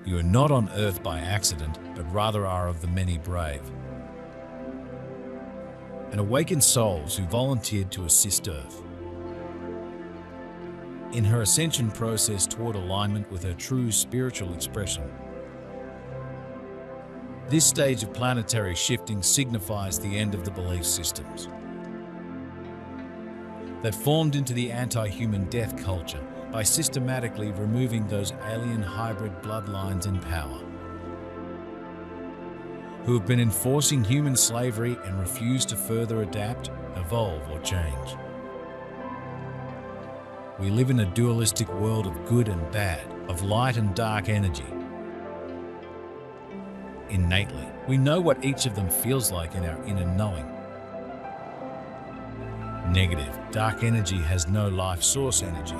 You are not on earth by accident, but rather are of the many brave and awakened souls who volunteered to assist Earth in her ascension process toward alignment with her true spiritual expression. This stage of planetary shifting signifies the end of the belief systems that formed into the anti-human death culture by systematically removing those alien hybrid bloodlines in power, who have been enforcing human slavery and refuse to further adapt, evolve, or change. We live in a dualistic world of good and bad, of light and dark energy. Innately, we know what each of them feels like in our inner knowing. Negative, dark energy has no life source energy.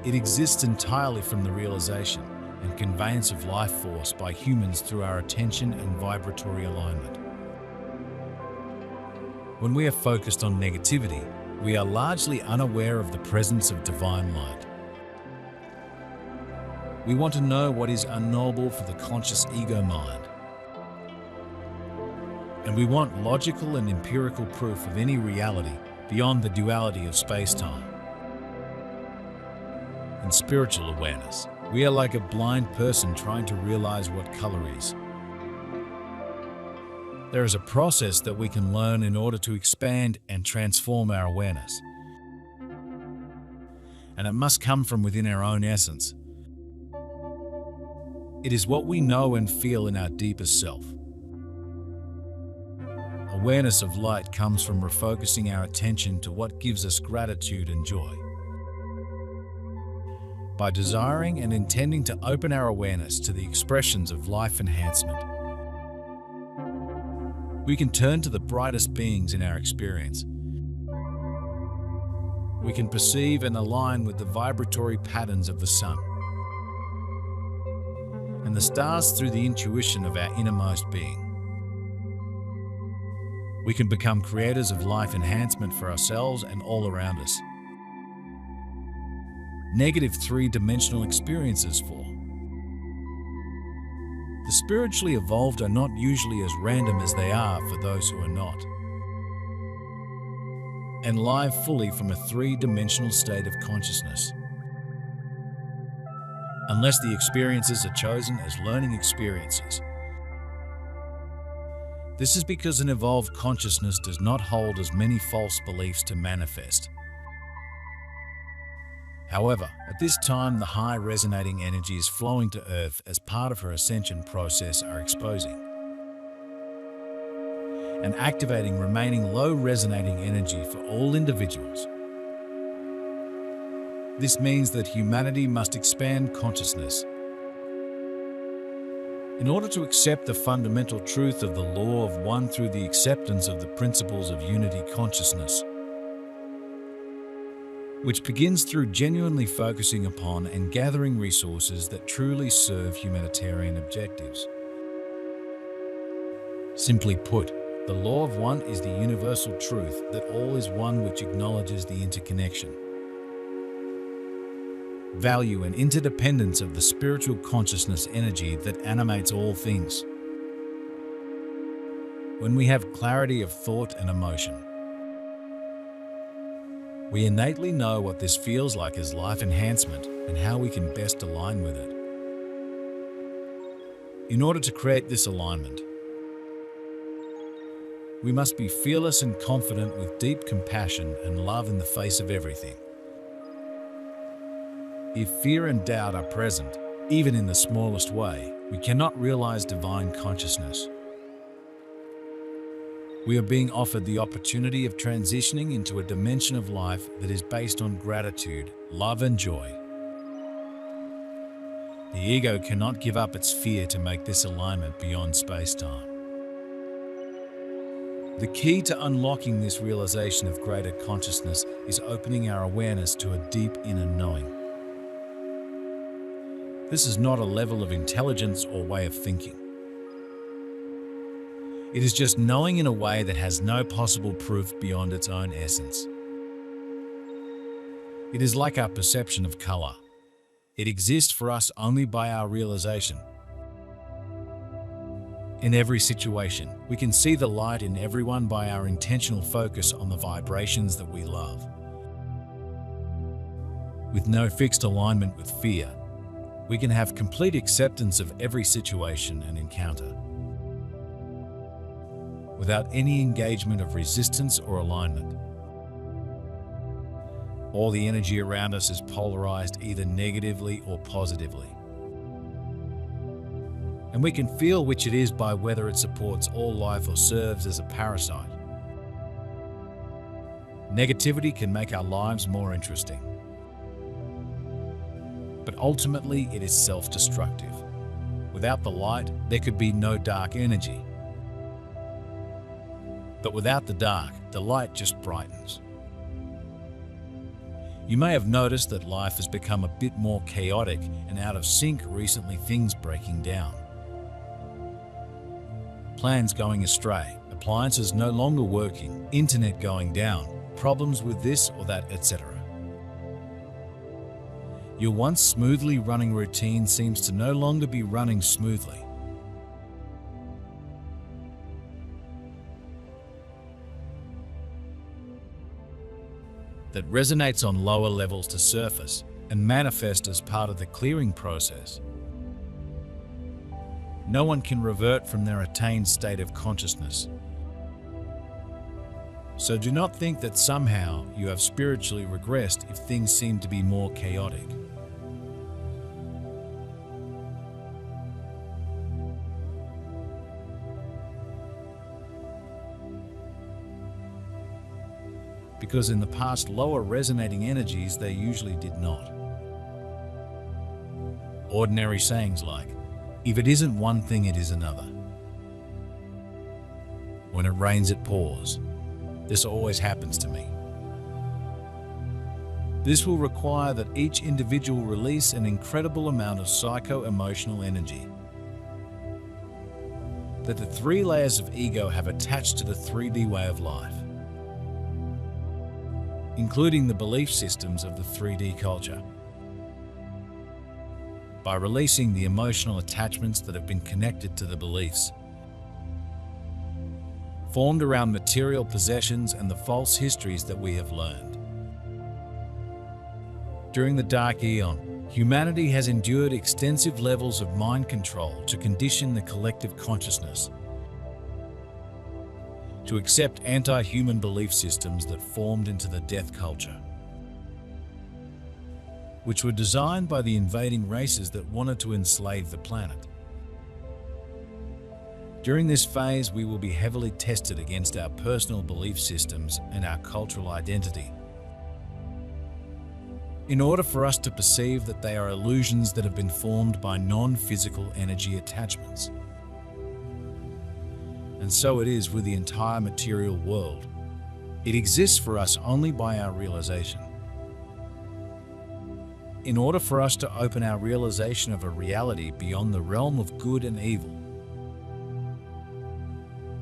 It exists entirely from the realization and conveyance of life force by humans through our attention and vibratory alignment. When we are focused on negativity, we are largely unaware of the presence of divine light. We want to know what is unknowable for the conscious ego mind. And we want logical and empirical proof of any reality beyond the duality of space-time. In spiritual awareness, we are like a blind person trying to realize what color is. There is a process that we can learn in order to expand and transform our awareness. And it must come from within our own essence. It is what we know and feel in our deepest self. Awareness of light comes from refocusing our attention to what gives us gratitude and joy. By desiring and intending to open our awareness to the expressions of life enhancement, we can turn to the brightest beings in our experience. We can perceive and align with the vibratory patterns of the sun and the stars through the intuition of our innermost being. We can become creators of life enhancement for ourselves and all around us. Negative three-dimensional experiences fall. The spiritually evolved are not usually as random as they are for those who are not, and live fully from a three-dimensional state of consciousness. Unless the experiences are chosen as learning experiences. This is because an evolved consciousness does not hold as many false beliefs to manifest. However, at this time, the high resonating energies flowing to Earth as part of her ascension process are exposing and activating remaining low resonating energy for all individuals. This means that humanity must expand consciousness in order to accept the fundamental truth of the law of one through the acceptance of the principles of unity consciousness, which begins through genuinely focusing upon and gathering resources that truly serve humanitarian objectives. Simply put, the law of one is the universal truth that all is one, which acknowledges the interconnection, value and interdependence of the spiritual consciousness energy that animates all things. When we have clarity of thought and emotion, we innately know what this feels like as life enhancement and how we can best align with it. In order to create this alignment, we must be fearless and confident with deep compassion and love in the face of everything. If fear and doubt are present, even in the smallest way, we cannot realize divine consciousness. We are being offered the opportunity of transitioning into a dimension of life that is based on gratitude, love, and joy. The ego cannot give up its fear to make this alignment beyond space-time. The key to unlocking this realization of greater consciousness is opening our awareness to a deep inner knowing. This is not a level of intelligence or way of thinking. It is just knowing in a way that has no possible proof beyond its own essence. It is like our perception of color. It exists for us only by our realization. In every situation, we can see the light in everyone by our intentional focus on the vibrations that we love. With no fixed alignment with fear, we can have complete acceptance of every situation and encounter. Without any engagement of resistance or alignment. All the energy around us is polarized either negatively or positively. And we can feel which it is by whether it supports all life or serves as a parasite. Negativity can make our lives more interesting. But ultimately, it is self-destructive. Without the light, there could be no dark energy. But without the dark, the light just brightens. You may have noticed that life has become a bit more chaotic and out of sync recently, things breaking down. Plans going astray, appliances no longer working, internet going down, problems with this or that, etc. Your once smoothly running routine seems to no longer be running smoothly. That resonates on lower levels to surface and manifest as part of the clearing process. No one can revert from their attained state of consciousness. So do not think that somehow you have spiritually regressed if things seem to be more chaotic. Because in the past, lower resonating energies, they usually did not. Ordinary sayings like, if it isn't one thing, it is another. When it rains, it pours. This always happens to me. This will require that each individual release an incredible amount of psycho-emotional energy. That the 3 layers of ego have attached to the 3D way of life, including the belief systems of the 3D culture. By releasing the emotional attachments that have been connected to the beliefs, formed around material possessions and the false histories that we have learned. During the Dark Aeon, humanity has endured extensive levels of mind control to condition the collective consciousness, to accept anti-human belief systems that formed into the death culture, which were designed by the invading races that wanted to enslave the planet. During this phase, we will be heavily tested against our personal belief systems and our cultural identity, in order for us to perceive that they are illusions that have been formed by non-physical energy attachments. And so it is with the entire material world. It exists for us only by our realization. In order for us to open our realization of a reality beyond the realm of good and evil,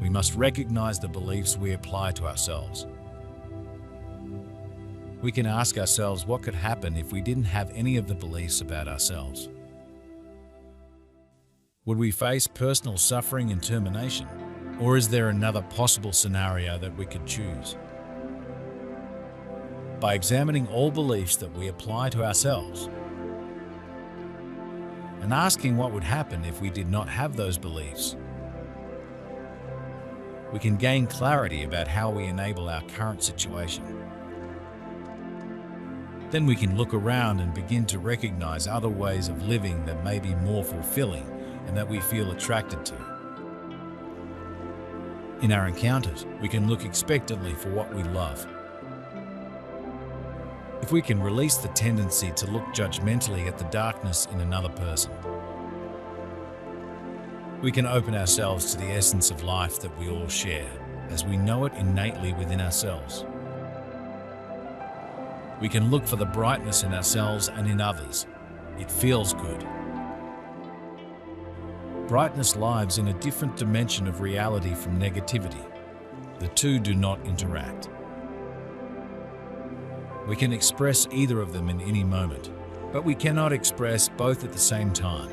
we must recognize the beliefs we apply to ourselves. We can ask ourselves what could happen if we didn't have any of the beliefs about ourselves. Would we face personal suffering and termination? Or is there another possible scenario that we could choose? By examining all beliefs that we apply to ourselves and asking what would happen if we did not have those beliefs, we can gain clarity about how we enable our current situation. Then we can look around and begin to recognize other ways of living that may be more fulfilling and that we feel attracted to. In our encounters, we can look expectantly for what we love. If we can release the tendency to look judgmentally at the darkness in another person, we can open ourselves to the essence of life that we all share, as we know it innately within ourselves. We can look for the brightness in ourselves and in others. It feels good. Brightness lives in a different dimension of reality from negativity. The two do not interact. We can express either of them in any moment. But we cannot express both at the same time.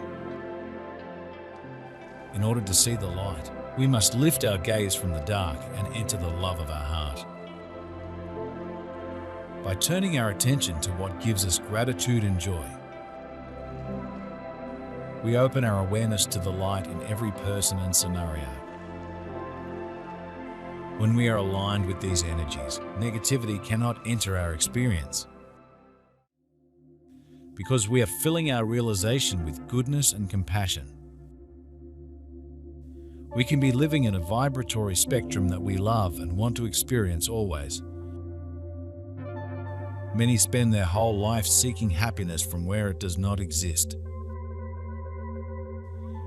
In order to see the light, we must lift our gaze from the dark and enter the love of our heart. By turning our attention to what gives us gratitude and joy, we open our awareness to the light in every person and scenario. When we are aligned with these energies, negativity cannot enter our experience, because we are filling our realization with goodness and compassion. We can be living in a vibratory spectrum that we love and want to experience always. Many spend their whole life seeking happiness from where it does not exist,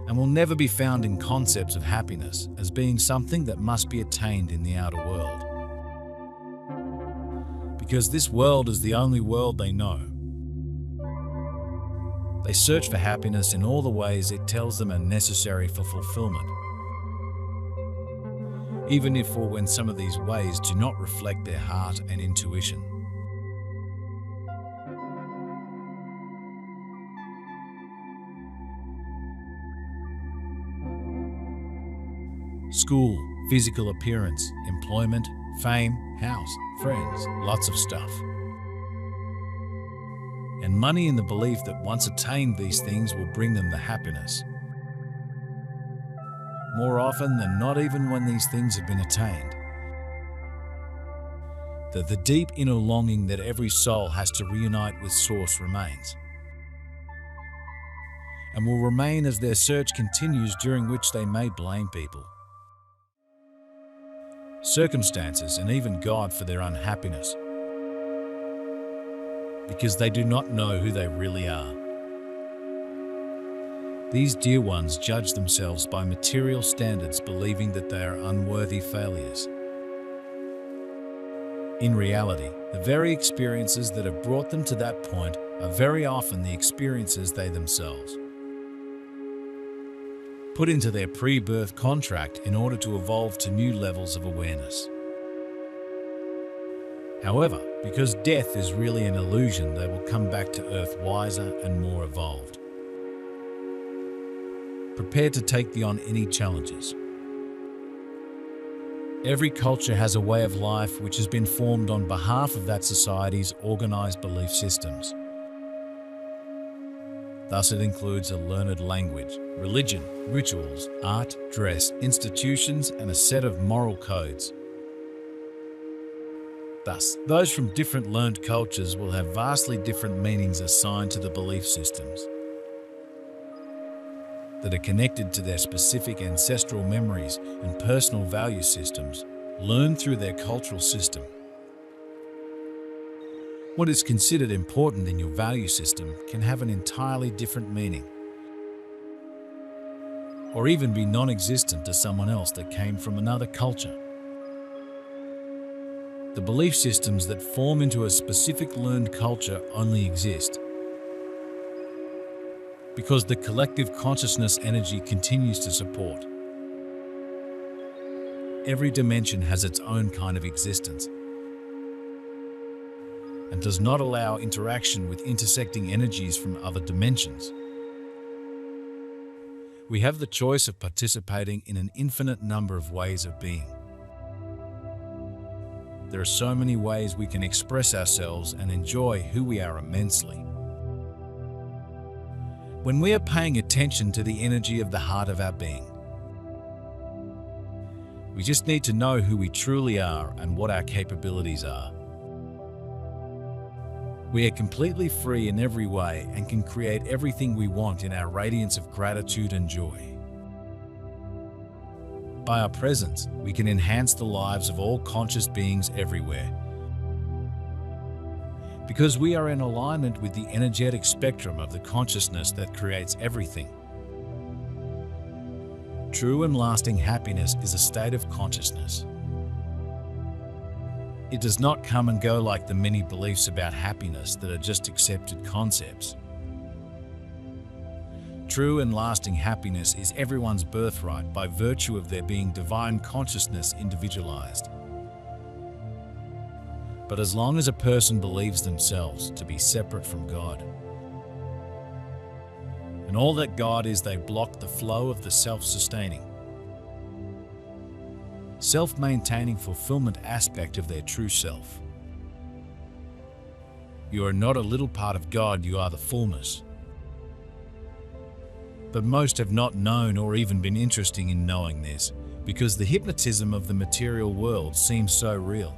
and will never be found in concepts of happiness as being something that must be attained in the outer world. Because this world is the only world they know. They search for happiness in all the ways it tells them are necessary for fulfillment, even if or when some of these ways do not reflect their heart and intuition. School, physical appearance, employment, fame, house, friends, lots of stuff. And money in the belief that once attained these things will bring them the happiness. More often than not, even when these things have been attained, that the deep inner longing that every soul has to reunite with Source remains, and will remain as their search continues, during which they may blame people, circumstances, and even God for their unhappiness, because they do not know who they really are. These dear ones judge themselves by material standards, believing that they are unworthy failures. In reality, the very experiences that have brought them to that point are very often the experiences they themselves put into their pre-birth contract in order to evolve to new levels of awareness. However, because death is really an illusion, they will come back to Earth wiser and more evolved, prepared to take on any challenges. Every culture has a way of life which has been formed on behalf of that society's organized belief systems. Thus, it includes a learned language, religion, rituals, art, dress, institutions, and a set of moral codes. Thus, those from different learned cultures will have vastly different meanings assigned to the belief systems that are connected to their specific ancestral memories and personal value systems learned through their cultural system. What is considered important in your value system can have an entirely different meaning, or even be non-existent to someone else that came from another culture. The belief systems that form into a specific learned culture only exist because the collective consciousness energy continues to support. Every dimension has its own kind of existence and does not allow interaction with intersecting energies from other dimensions. We have the choice of participating in an infinite number of ways of being. There are so many ways we can express ourselves and enjoy who we are immensely. When we are paying attention to the energy of the heart of our being, we just need to know who we truly are and what our capabilities are. We are completely free in every way and can create everything we want in our radiance of gratitude and joy. By our presence, we can enhance the lives of all conscious beings everywhere. Because we are in alignment with the energetic spectrum of the consciousness that creates everything. True and lasting happiness is a state of consciousness. It does not come and go like the many beliefs about happiness that are just accepted concepts. True and lasting happiness is everyone's birthright by virtue of their being divine consciousness individualized. But as long as a person believes themselves to be separate from God, and all that God is, they block the flow of the self-sustaining, self-maintaining fulfillment aspect of their true self. You are not a little part of God, you are the fullness. But most have not known or even been interested in knowing this, because the hypnotism of the material world seems so real.